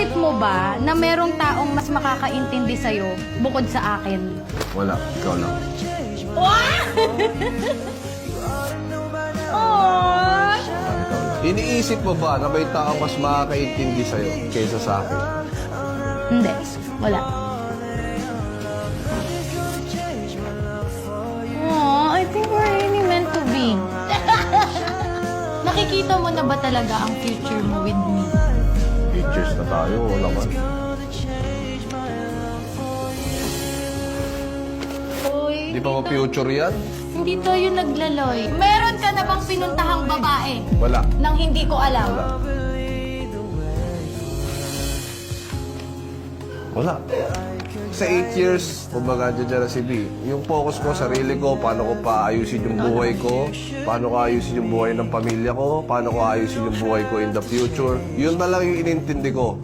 Naiisip mo ba na merong taong mas makakaintindi sa'yo bukod sa akin? Wala, ikaw lang. Aww! Ikaw lang. Iniisip mo ba na may taong mas makakaintindi sa'yo kaysa sa akin? Hindi. Wala. Aww, I think we're really meant to be. Nakikita mo na ba talaga ang future mo with me? Pictures na tayo, wala man. Uy, Di pa ma-future yan? hindi tayo naglaloy. Meron ka na bang pinuntahang babae Wala. nang hindi ko alam? Wala. Sa 8 years, kumbaga dyan na si B, yung focus ko, sarili ko, paano ko paayusin yung buhay ko, paano ko ayusin yung buhay ng pamilya ko, paano ko ayusin yung buhay ko in the future. Yun na lang yung inintindi ko.